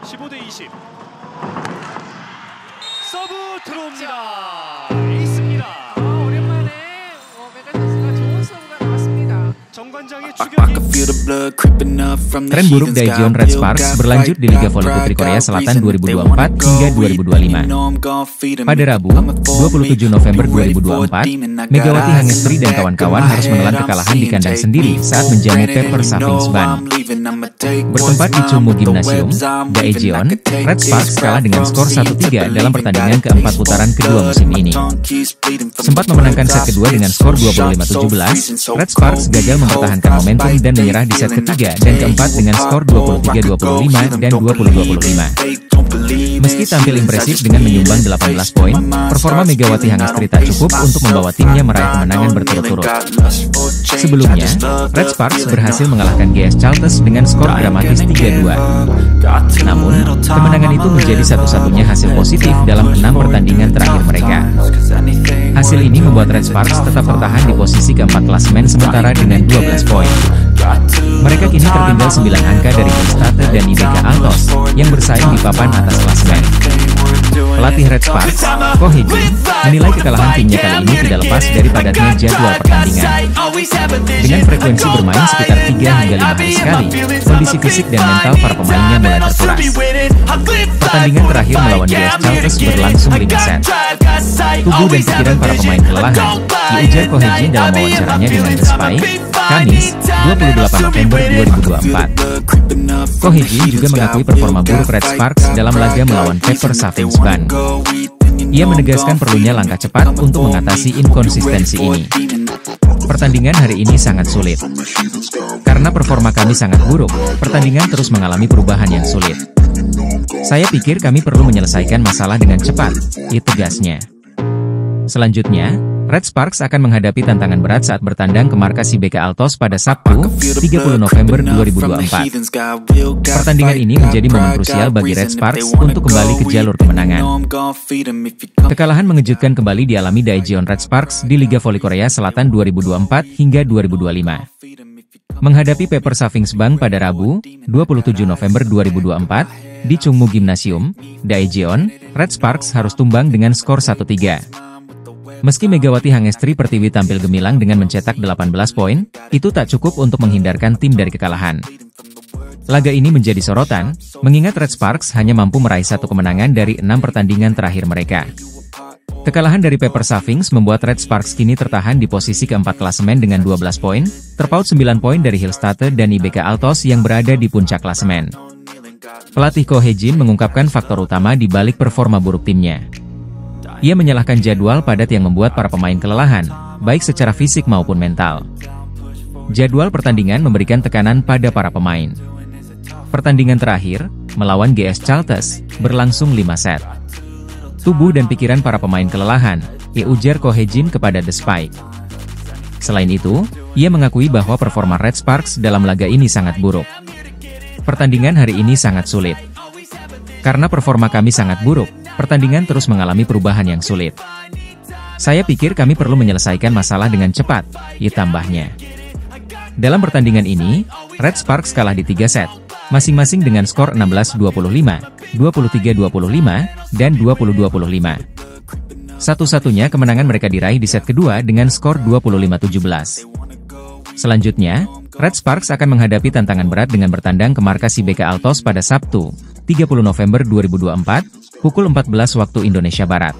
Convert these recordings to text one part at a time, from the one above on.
15대 20. 서브 들어옵니다. 에이스입니다. 오랜만에 메가 선수가 좋은 서브가 나왔습니다. 정관장의 Tren buruk Daejeon Red Sparks berlanjut di Liga Voli Putri Korea Selatan 2024 hingga 2025. Pada Rabu, 27 November 2024, Megawati Hangestri dan kawan-kawan harus menelan kekalahan di kandang sendiri saat menjamu Pepper Sapingsban. Bertempat di Chungmu Gymnasium, Daejeon Red Sparks kalah dengan skor 1-3 dalam pertandingan keempat putaran kedua musim ini. Sempat memenangkan set kedua dengan skor 25-17, Red Sparks gagal mempertahankan momentum dan menyerah di set ketiga dan keempat dengan skor 23-25 dan 20-25. Meski tampil impresif dengan menyumbang 18 poin, performa Megawati Hangestri tak cukup untuk membawa timnya meraih kemenangan berturut-turut. Sebelumnya, Red Sparks berhasil mengalahkan GS Chalters dengan skor dramatis 3-2. Namun, kemenangan itu menjadi satu-satunya hasil positif dalam 6 pertandingan terakhir mereka. Hasil ini membuat Red Sparks tetap bertahan di posisi keempat klasemen sementara dengan 12 poin. Mereka kini tertinggal 9 angka dari Hillstatte dan IBK Altos yang bersaing di papan atas klasemen. Pelatih Red Sparks, Ko Hye-jin, menilai kekalahan timnya kali ini tidak lepas dari padatnya jadwal pertandingan. Dengan frekuensi bermain sekitar 3 hingga 5 hari sekali, kondisi fisik dan mental para pemainnya mulai terkuras. Pertandingan terakhir melawan GS Chalters berlangsung 5 set. Tubuh dan pikiran para pemain kelelahan, diujar Ko Hye-jin dalam wawancaranya dengan The Spike, Kamis, 28 November 2024. Ko Hye-jin juga mengakui performa buruk Red Sparks dalam laga melawan Pepper Sapingsban. Ia menegaskan perlunya langkah cepat untuk mengatasi inkonsistensi ini. Pertandingan hari ini sangat sulit. Karena performa kami sangat buruk, pertandingan terus mengalami perubahan yang sulit. Saya pikir kami perlu menyelesaikan masalah dengan cepat, itu tegasnya. Selanjutnya, Red Sparks akan menghadapi tantangan berat saat bertandang ke markas IBK Altos pada Sabtu, 30 November 2024. Pertandingan ini menjadi momen krusial bagi Red Sparks untuk kembali ke jalur kemenangan. Kekalahan mengejutkan kembali dialami Daejeon Red Sparks di Liga Voli Korea Selatan 2024 hingga 2025. Menghadapi Pepper Sapingsban pada Rabu, 27 November 2024, di Chungmu Gymnasium, Daejeon Red Sparks harus tumbang dengan skor 1-3. Meski Megawati Hangestri Pertiwi tampil gemilang dengan mencetak 18 poin, itu tak cukup untuk menghindarkan tim dari kekalahan. Laga ini menjadi sorotan, mengingat Red Sparks hanya mampu meraih 1 kemenangan dari 6 pertandingan terakhir mereka. Kekalahan dari Pepper Sapingsban membuat Red Sparks kini tertahan di posisi keempat klasemen dengan 12 poin, terpaut 9 poin dari Hillstatte dan IBK Altos yang berada di puncak klasemen. Pelatih Ko Hye-jin mengungkapkan faktor utama di balik performa buruk timnya. Ia menyalahkan jadwal padat yang membuat para pemain kelelahan, baik secara fisik maupun mental. Jadwal pertandingan memberikan tekanan pada para pemain. Pertandingan terakhir, melawan GS Chalters, berlangsung 5 set. Tubuh dan pikiran para pemain kelelahan, ujar Ko Hye-jin kepada The Spike. Selain itu, ia mengakui bahwa performa Red Sparks dalam laga ini sangat buruk. Pertandingan hari ini sangat sulit. Karena performa kami sangat buruk, pertandingan terus mengalami perubahan yang sulit. Saya pikir kami perlu menyelesaikan masalah dengan cepat, tambahnya. Dalam pertandingan ini, Red Sparks kalah di 3 set, masing-masing dengan skor 16-25, 23-25, dan 20-25. Satu-satunya kemenangan mereka diraih di set kedua dengan skor 25-17. Selanjutnya, Red Sparks akan menghadapi tantangan berat dengan bertandang ke markas IBK Altos pada Sabtu, 30 November 2024, pukul 14 waktu Indonesia Barat.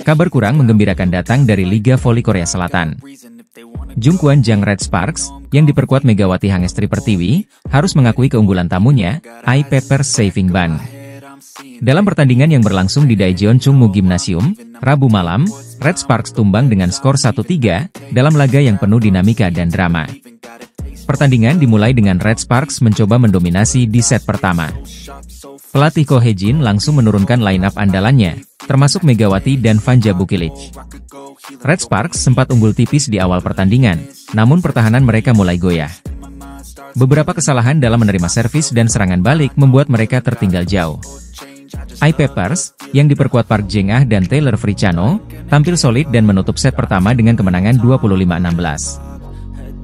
Kabar kurang menggembirakan datang dari Liga Voli Korea Selatan. Jungkwan Jang Red Sparks, yang diperkuat Megawati Hangestri Pertiwi, harus mengakui keunggulan tamunya, Pepper Sapingsban. Dalam pertandingan yang berlangsung di Daejeon Chungmu Gymnasium, Rabu malam, Red Sparks tumbang dengan skor 1-3, dalam laga yang penuh dinamika dan drama. Pertandingan dimulai dengan Red Sparks mencoba mendominasi di set pertama. Pelatih Ko Hye-jin langsung menurunkan line-up andalannya, termasuk Megawati dan Vanja Bukilic. Red Sparks sempat unggul tipis di awal pertandingan, namun pertahanan mereka mulai goyah. Beberapa kesalahan dalam menerima servis dan serangan balik membuat mereka tertinggal jauh. Peppers, yang diperkuat Park Jeng-ah dan Taylor Fricano, tampil solid dan menutup set pertama dengan kemenangan 25-16.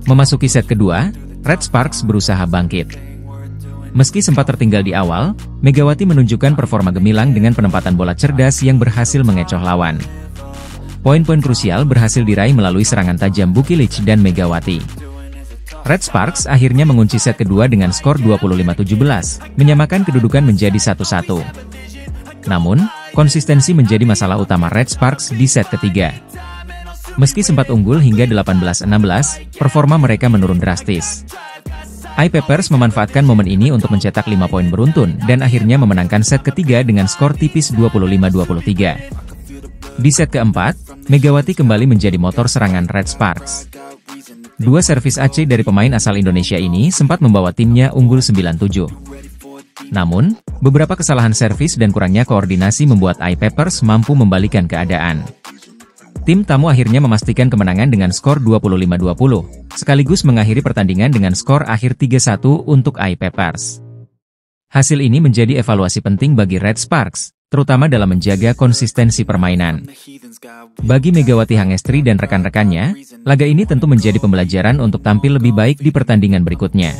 Memasuki set kedua, Red Sparks berusaha bangkit. Meski sempat tertinggal di awal, Megawati menunjukkan performa gemilang dengan penempatan bola cerdas yang berhasil mengecoh lawan. Poin-poin krusial berhasil diraih melalui serangan tajam Bukilic dan Megawati. Red Sparks akhirnya mengunci set kedua dengan skor 25-17, menyamakan kedudukan menjadi 1-1. Namun, konsistensi menjadi masalah utama Red Sparks di set ketiga. Meski sempat unggul hingga 18-16, performa mereka menurun drastis. iPappers memanfaatkan momen ini untuk mencetak 5 poin beruntun dan akhirnya memenangkan set ketiga dengan skor tipis 25-23. Di set keempat, Megawati kembali menjadi motor serangan Red Sparks. Dua servis AC dari pemain asal Indonesia ini sempat membawa timnya unggul 9-7. Namun, beberapa kesalahan servis dan kurangnya koordinasi membuat iPappers mampu membalikan keadaan. Tim tamu akhirnya memastikan kemenangan dengan skor 25-20, sekaligus mengakhiri pertandingan dengan skor akhir 3-1 untuk iPappers. Hasil ini menjadi evaluasi penting bagi Red Sparks, terutama dalam menjaga konsistensi permainan. Bagi Megawati Hangestri dan rekan-rekannya, laga ini tentu menjadi pembelajaran untuk tampil lebih baik di pertandingan berikutnya.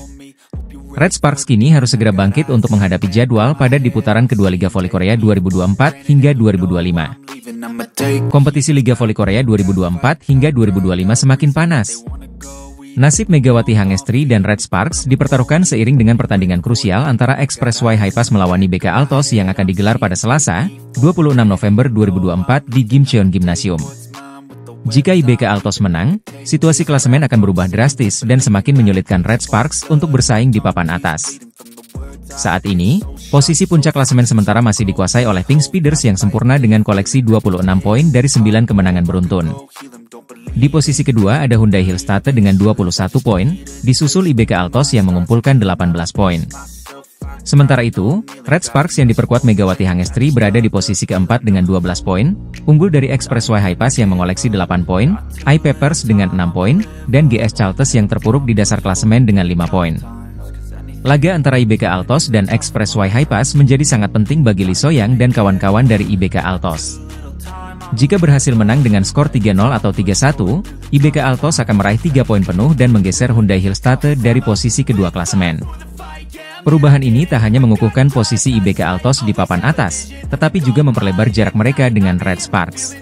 Red Sparks kini harus segera bangkit untuk menghadapi jadwal pada di putaran kedua Liga Voli Korea 2024 hingga 2025. Kompetisi Liga Voli Korea 2024 hingga 2025 semakin panas. Nasib Megawati Hangestri dan Red Sparks dipertaruhkan seiring dengan pertandingan krusial antara Express Y Haipas melawan IBK Altos yang akan digelar pada Selasa, 26 November 2024 di Gimcheon Gymnasium. Jika IBK Altos menang, situasi klasemen akan berubah drastis dan semakin menyulitkan Red Sparks untuk bersaing di papan atas. Saat ini, posisi puncak klasemen sementara masih dikuasai oleh Pink Speeders yang sempurna dengan koleksi 26 poin dari 9 kemenangan beruntun. Di posisi kedua ada Hyundai Hillstatte dengan 21 poin, disusul IBK Altos yang mengumpulkan 18 poin. Sementara itu, Red Sparks yang diperkuat Megawati Hangestri berada di posisi keempat dengan 12 poin, unggul dari Express Y Haipas yang mengoleksi 8 poin, iPappers dengan 6 poin, dan GS Chalters yang terpuruk di dasar klasemen dengan 5 poin. Laga antara IBK Altos dan Express Y Haipas menjadi sangat penting bagi Lee Soyang dan kawan-kawan dari IBK Altos. Jika berhasil menang dengan skor 3-0 atau 3-1, IBK Altos akan meraih 3 poin penuh dan menggeser Hyundai Hillstatte dari posisi kedua klasemen. Perubahan ini tak hanya mengukuhkan posisi IBK Altos di papan atas, tetapi juga memperlebar jarak mereka dengan Red Sparks.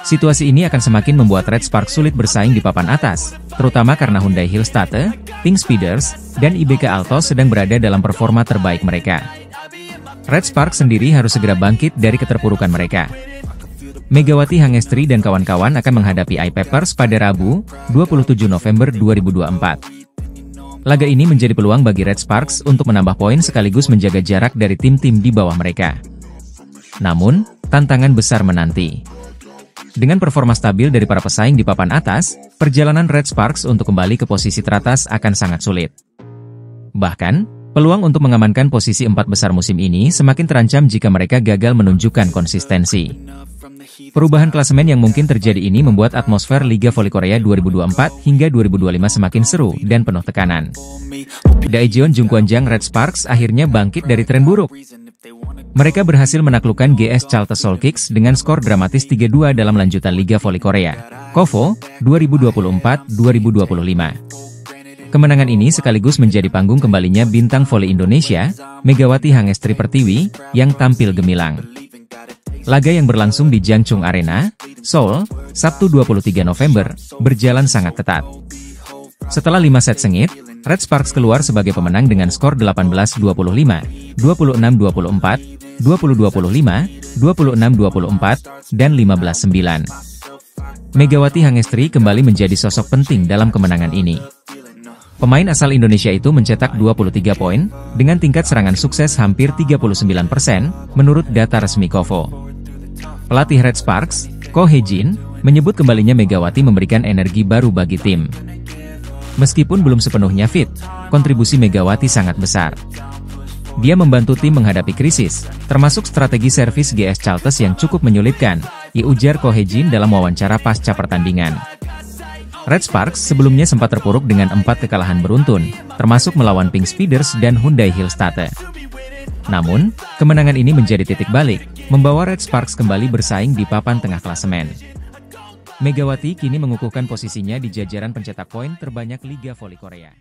Situasi ini akan semakin membuat Red Sparks sulit bersaing di papan atas, terutama karena Hyundai Hillstatte, Pink Speeders, dan IBK Altos sedang berada dalam performa terbaik mereka. Red Sparks sendiri harus segera bangkit dari keterpurukan mereka. Megawati Hangestri dan kawan-kawan akan menghadapi iPappers pada Rabu, 27 November 2024. Laga ini menjadi peluang bagi Red Sparks untuk menambah poin sekaligus menjaga jarak dari tim-tim di bawah mereka. Namun, tantangan besar menanti. Dengan performa stabil dari para pesaing di papan atas, perjalanan Red Sparks untuk kembali ke posisi teratas akan sangat sulit. Bahkan, peluang untuk mengamankan posisi 4 besar musim ini semakin terancam jika mereka gagal menunjukkan konsistensi. Perubahan klasemen yang mungkin terjadi ini membuat atmosfer Liga Voli Korea 2024 hingga 2025 semakin seru dan penuh tekanan. Daejeon Jungkwanjang Red Sparks akhirnya bangkit dari tren buruk. Mereka berhasil menaklukkan GS Chalters Seoul Kicks dengan skor dramatis 3-2 dalam lanjutan Liga Voli Korea, KOVO, 2024-2025. Kemenangan ini sekaligus menjadi panggung kembalinya bintang voli Indonesia, Megawati Hangestri Pertiwi, yang tampil gemilang. Laga yang berlangsung di Jangchung Arena, Seoul, Sabtu 23 November, berjalan sangat ketat. Setelah 5 set sengit, Red Sparks keluar sebagai pemenang dengan skor 18-25, 26-24, 20-25, 26-24, dan 15-9. Megawati Hangestri kembali menjadi sosok penting dalam kemenangan ini. Pemain asal Indonesia itu mencetak 23 poin, dengan tingkat serangan sukses hampir 39% menurut data resmi KOVO. Pelatih Red Sparks, Ko Hye-jin, menyebut kembalinya Megawati memberikan energi baru bagi tim. Meskipun belum sepenuhnya fit, kontribusi Megawati sangat besar. Dia membantu tim menghadapi krisis, termasuk strategi servis GS Chalters yang cukup menyulitkan, ujar Ko Hye-jin dalam wawancara pasca pertandingan. Red Sparks sebelumnya sempat terpuruk dengan 4 kekalahan beruntun, termasuk melawan Pink Speeders dan Hyundai Hillstatte. Namun, kemenangan ini menjadi titik balik, membawa Red Sparks kembali bersaing di papan tengah klasemen. Megawati kini mengukuhkan posisinya di jajaran pencetak poin terbanyak Liga Voli Korea.